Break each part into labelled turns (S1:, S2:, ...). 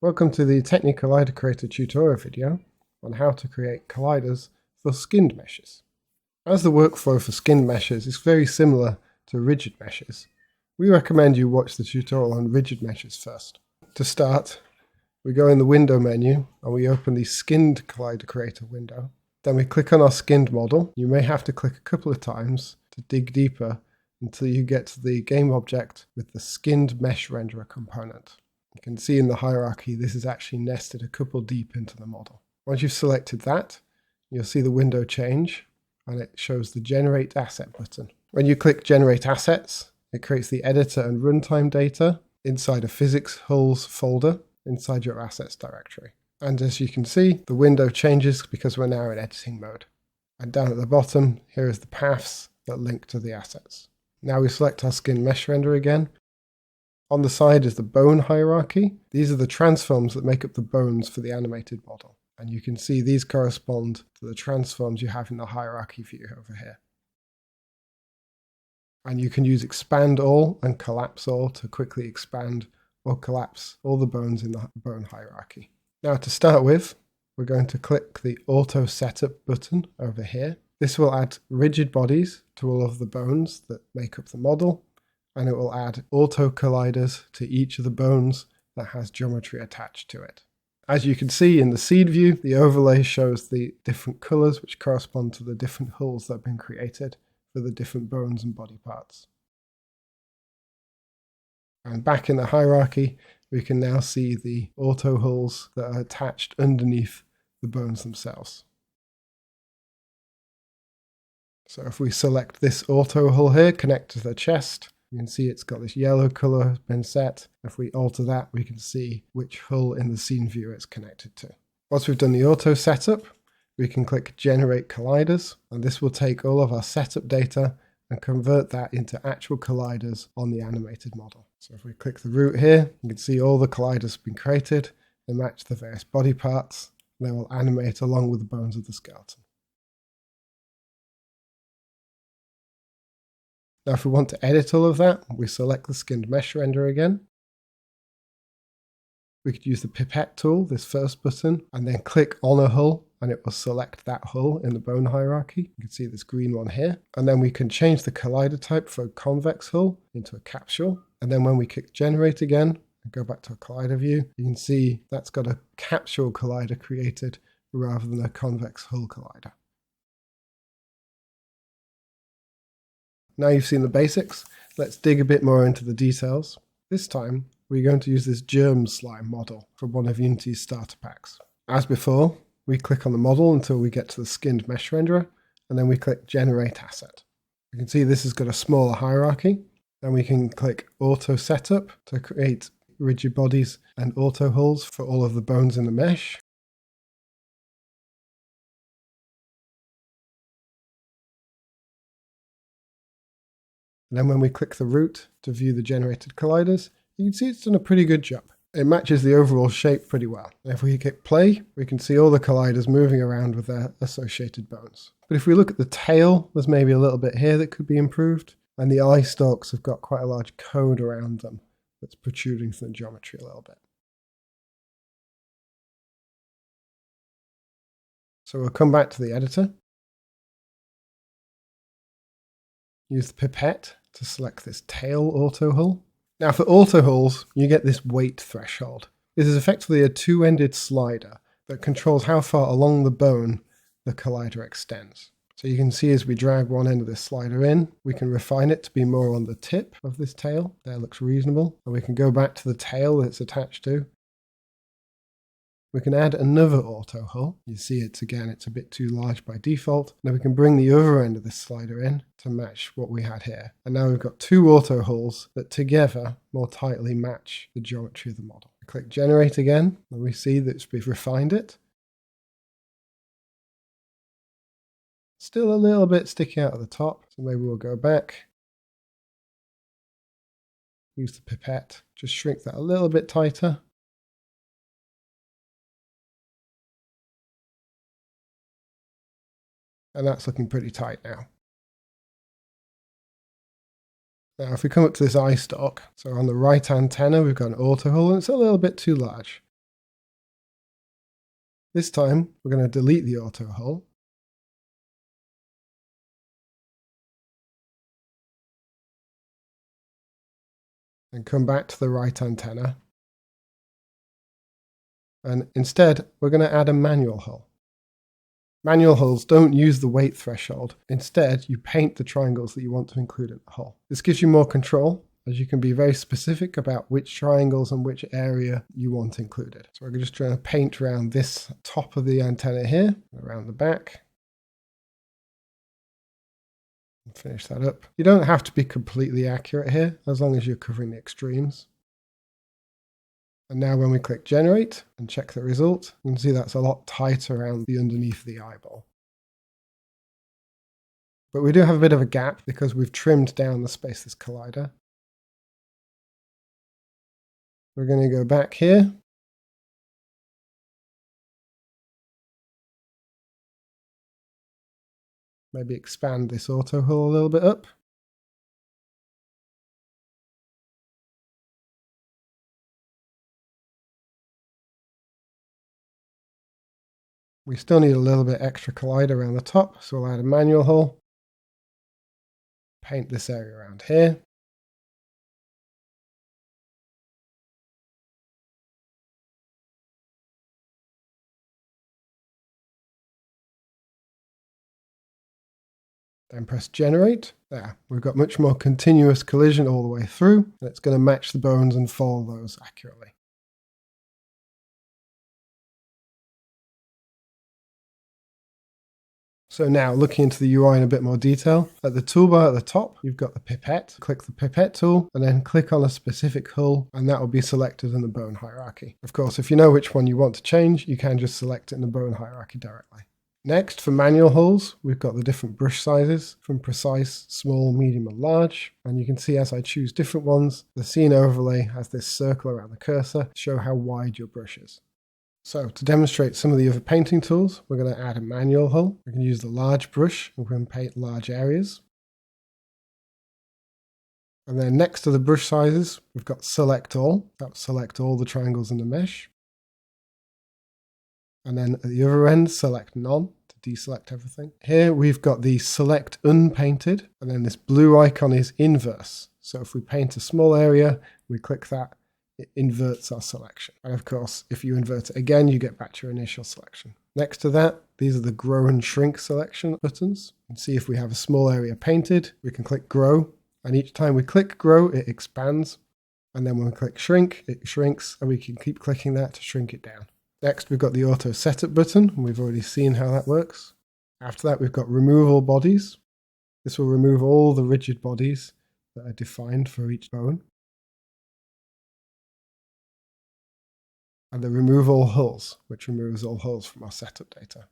S1: Welcome to the Technie Collider Creator tutorial video on how to create colliders for skinned meshes. As the workflow for skinned meshes is very similar to rigid meshes, we recommend you watch the tutorial on rigid meshes first. To start, we go in the window menu and we open the Skinned Collider Creator window. Then we click on our skinned model. You may have to click a couple of times to dig deeper until you get to the game object with the skinned mesh renderer component. You can see in the hierarchy this is actually nested a couple deep into the model. Once you've selected that, you'll see the window change and it shows the Generate Asset button. When you click Generate Assets, it creates the editor and runtime data inside a physics hulls folder inside your assets directory. And as you can see, the window changes because we're now in editing mode. And down at the bottom, here is the paths that link to the assets. Now we select our skin mesh renderer again. On the side is the bone hierarchy. These are the transforms that make up the bones for the animated model. And you can see these correspond to the transforms you have in the hierarchy view over here. And you can use expand all and collapse all to quickly expand or collapse all the bones in the bone hierarchy. Now to start with, we're going to click the Auto Setup button over here. This will add rigid bodies to all of the bones that make up the model, and it will add auto colliders to each of the bones that has geometry attached to it. As you can see in the seed view, the overlay shows the different colors which correspond to the different hulls that have been created for the different bones and body parts. And back in the hierarchy, we can now see the auto hulls that are attached underneath the bones themselves. So if we select this auto hull here, connect to the chest, you can see it's got this yellow color been set. If we alter that, we can see which hull in the scene view it's connected to. Once we've done the auto setup, we can click Generate Colliders, and this will take all of our setup data and convert that into actual colliders on the animated model. So if we click the root here, you can see all the colliders have been created and match the various body parts, and they will animate along with the bones of the skeleton. Now if we want to edit all of that, we select the skinned mesh renderer again. We could use the pipette tool, this first button, and then click on a hull, and it will select that hull in the bone hierarchy. You can see this green one here. And then we can change the collider type for a convex hull into a capsule. And then when we click Generate again, and go back to a collider view, you can see that's got a capsule collider created rather than a convex hull collider. Now you've seen the basics, let's dig a bit more into the details. This time, we're going to use this germ slime model from one of Unity's starter packs. As before, we click on the model until we get to the skinned mesh renderer, and then we click Generate Asset. You can see this has got a smaller hierarchy. Then we can click Auto Setup to create rigid bodies and auto hulls for all of the bones in the mesh. And then when we click the root to view the generated colliders, you can see it's done a pretty good job. It matches the overall shape pretty well. And if we hit play, we can see all the colliders moving around with their associated bones. But if we look at the tail, there's maybe a little bit here that could be improved. And the eye stalks have got quite a large cone around them that's protruding from the geometry a little bit. So we'll come back to the editor. Use the pipette to select this tail auto hull. Now for auto hulls, you get this weight threshold. This is effectively a two-ended slider that controls how far along the bone the collider extends. So you can see as we drag one end of this slider in, we can refine it to be more on the tip of this tail. That looks reasonable. And we can go back to the tail that it's attached to. We can add another auto hull. You see it's a bit too large by default. Now we can bring the other end of this slider in to match what we had here. And now we've got two auto hulls that together more tightly match the geometry of the model. Click Generate again, and we see that we've refined it. Still a little bit sticking out at the top, so maybe we'll go back. Use the pipette, just shrink that a little bit tighter. And that's looking pretty tight now. Now if we come up to this eye stalk, so on the right antenna we've got an auto hull and it's a little bit too large. This time we're going to delete the auto hull. And come back to the right antenna. And instead, we're going to add a manual hull. Manual hulls don't use the weight threshold. Instead, you paint the triangles that you want to include in the hull. This gives you more control, as you can be very specific about which triangles and which area you want included. So we're just trying to paint around this top of the antenna here, around the back. Finish that up. You don't have to be completely accurate here, as long as you're covering the extremes. And now when we click generate and check the result, you can see that's a lot tighter around the underneath of the eyeball. But we do have a bit of a gap because we've trimmed down the spaceless collider. We're going to go back here. Maybe expand this auto hull a little bit up. We still need a little bit extra collider around the top, so we'll add a manual hull. Paint this area around here. Then press generate. There, we've got much more continuous collision all the way through, and it's going to match the bones and follow those accurately. So now, looking into the UI in a bit more detail, at the toolbar at the top, you've got the pipette. Click the pipette tool, and then click on a specific hull, and that will be selected in the bone hierarchy. Of course, if you know which one you want to change, you can just select it in the bone hierarchy directly. Next, for manual hulls, we've got the different brush sizes from precise, small, medium, and large. And you can see as I choose different ones, the scene overlay has this circle around the cursor to show how wide your brush is. So to demonstrate some of the other painting tools, we're going to add a manual hull. We can use the large brush and we can paint large areas. And then next to the brush sizes, we've got select all. That will select all the triangles in the mesh. And then at the other end, select none to deselect everything. Here we've got the select unpainted, and then this blue icon is inverse. So if we paint a small area, we click that, it inverts our selection. And of course, if you invert it again, you get back to your initial selection. Next to that, these are the grow and shrink selection buttons. You can see if we have a small area painted, we can click grow, and each time we click grow, it expands. And then when we click shrink, it shrinks, and we can keep clicking that to shrink it down. Next, we've got the auto setup button, and we've already seen how that works. After that, we've got remove all bodies. This will remove all the rigid bodies that are defined for each bone. And the remove all hulls, which removes all hulls from our setup data.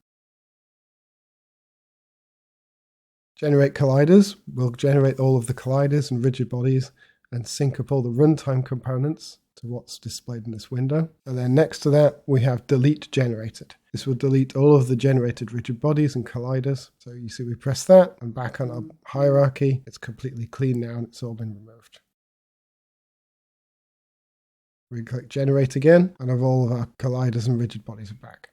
S1: Generate colliders will generate all of the colliders and rigid bodies and sync up all the runtime components to what's displayed in this window. And then next to that, we have delete generated. This will delete all of the generated rigid bodies and colliders. So you see we press that, and back on our hierarchy, it's completely clean now and it's all been removed. We click generate again, and all of our colliders and rigid bodies are back.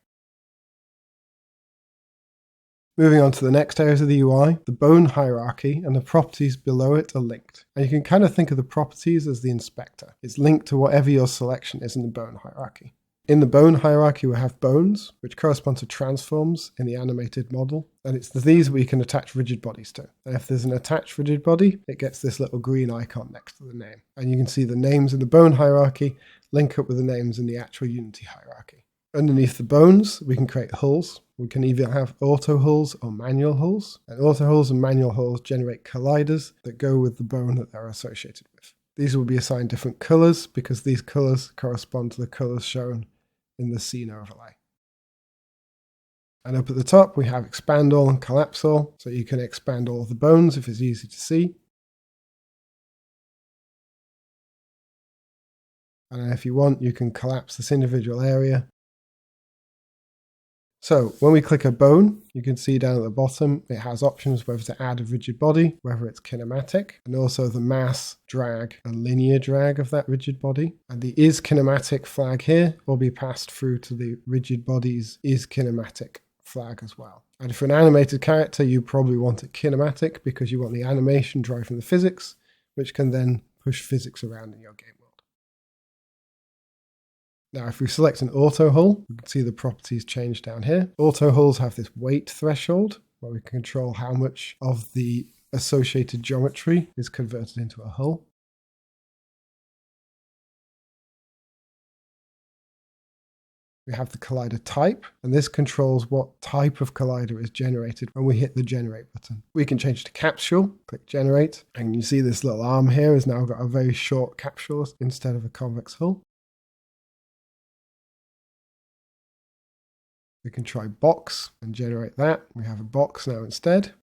S1: Moving on to the next areas of the UI, the bone hierarchy and the properties below it are linked. And you can kind of think of the properties as the inspector. It's linked to whatever your selection is in the bone hierarchy. In the bone hierarchy, we have bones, which correspond to transforms in the animated model. And it's these we can attach rigid bodies to. And if there's an attached rigid body, it gets this little green icon next to the name. And you can see the names in the bone hierarchy link up with the names in the actual Unity hierarchy. Underneath the bones, we can create hulls. We can either have auto hulls or manual hulls. And auto hulls and manual hulls generate colliders that go with the bone that they're associated with. These will be assigned different colors because these colors correspond to the colors shown in the scene overlay. And up at the top, we have expand all and collapse all. So you can expand all of the bones if it's easy to see. And if you want, you can collapse this individual area So when we click a bone, you can see down at the bottom, it has options whether to add a rigid body, whether it's kinematic, and also the mass, drag, and linear drag of that rigid body. And the is kinematic flag here will be passed through to the rigid body's is kinematic flag as well. And for an animated character, you probably want it kinematic because you want the animation driving the physics, which can then push physics around in your game world. Now, if we select an auto hull, we can see the properties change down here. Auto hulls have this weight threshold where we can control how much of the associated geometry is converted into a hull. We have the collider type, and this controls what type of collider is generated when we hit the generate button. We can change to capsule, click generate, and you see this little arm here has now got a very short capsule instead of a convex hull. We can try box and generate that. We have a box now instead.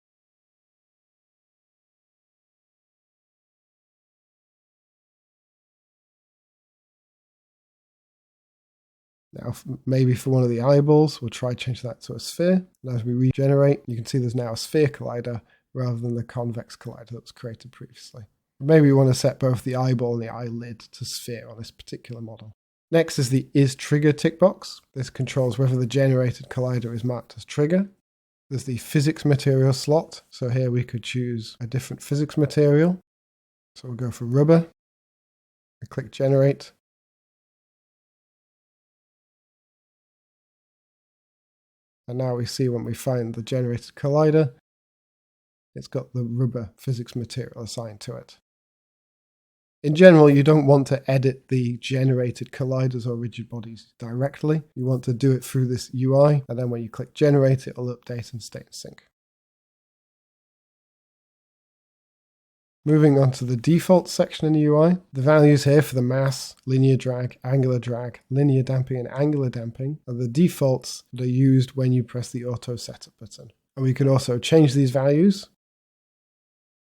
S1: Now, maybe for one of the eyeballs, we'll try change that to a sphere. And as we regenerate, you can see there's now a sphere collider rather than the convex collider that was created previously. Maybe we want to set both the eyeball and the eyelid to sphere on this particular model. Next is the is trigger tick box. This controls whether the generated collider is marked as trigger. There's the physics material slot. So here we could choose a different physics material. So we'll go for rubber. I click generate. And now we see when we find the generated collider, it's got the rubber physics material assigned to it. In general, you don't want to edit the generated colliders or rigid bodies directly. You want to do it through this UI, and then when you click generate, it will update and stay in sync. Moving on to the default section in the UI, the values here for the mass, linear drag, linear damping, and angular damping are the defaults that are used when you press the auto setup button. And we can also change these values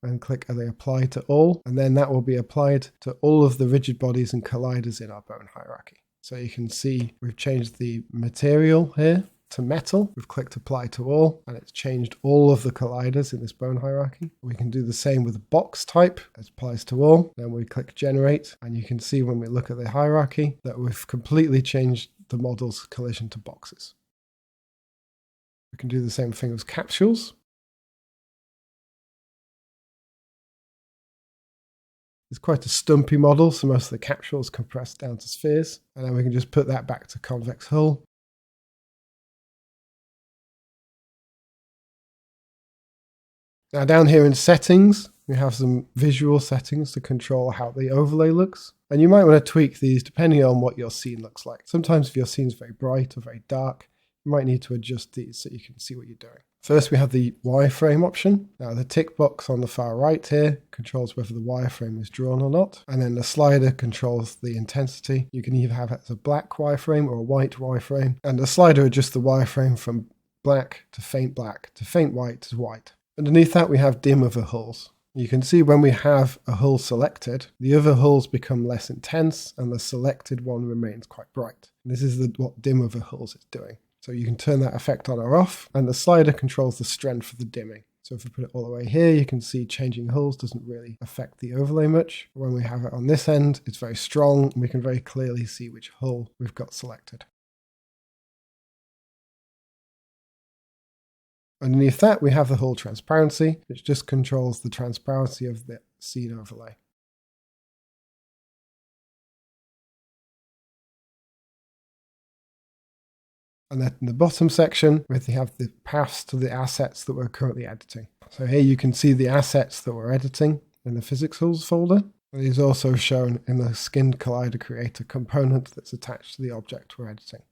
S1: and click and they apply to all, and then that will be applied to all of the rigid bodies and colliders in our bone hierarchy. So you can see we've changed the material here to metal. We've clicked apply to all, and it's changed all of the colliders in this bone hierarchy. We can do the same with the box type. It applies to all. Then we click generate, and you can see when we look at the hierarchy that we've completely changed the model's collision to boxes. We can do the same thing with capsules. It's quite a stumpy model, so most of the capsules compressed down to spheres, and then we can just put that back to convex hull. Now down here in settings, we have some visual settings to control how the overlay looks. And you might want to tweak these depending on what your scene looks like. Sometimes if your scene's very bright or very dark, you might need to adjust these so you can see what you're doing. First, we have the wireframe option. Now, the tick box on the far right here controls whether the wireframe is drawn or not. And then the slider controls the intensity. You can either have it as a black wireframe or a white wireframe. And the slider adjusts the wireframe from black to faint white to white. Underneath that, we have dim other hulls. You can see when we have a hull selected, the other hulls become less intense and the selected one remains quite bright. This is what dim other hulls is doing. So you can turn that effect on or off, and the slider controls the strength of the dimming. So if we put it all the way here, you can see changing hulls doesn't really affect the overlay much. When we have it on this end, it's very strong, and we can very clearly see which hull we've got selected. Underneath that, we have the hull transparency, which just controls the transparency of the scene overlay. And then in the bottom section, we have the paths to the assets that we're currently editing. So here you can see the assets that we're editing in the physics hulls folder. And it is also shown in the skinned collider creator component that's attached to the object we're editing.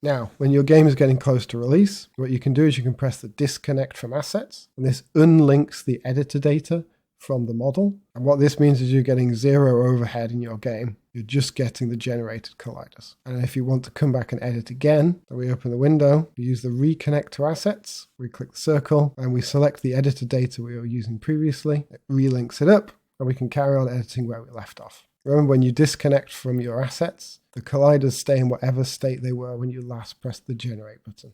S1: Now, when your game is getting close to release, what you can do is you can press the disconnect from assets, and this unlinks the editor data from the model. And what this means is you're getting zero overhead in your game. You're just getting the generated colliders. And if you want to come back and edit again, then we open the window, we use the reconnect to assets, we click the circle, and we select the editor data we were using previously. It relinks it up, and we can carry on editing where we left off. Remember, when you disconnect from your assets, the colliders stay in whatever state they were when you last pressed the generate button.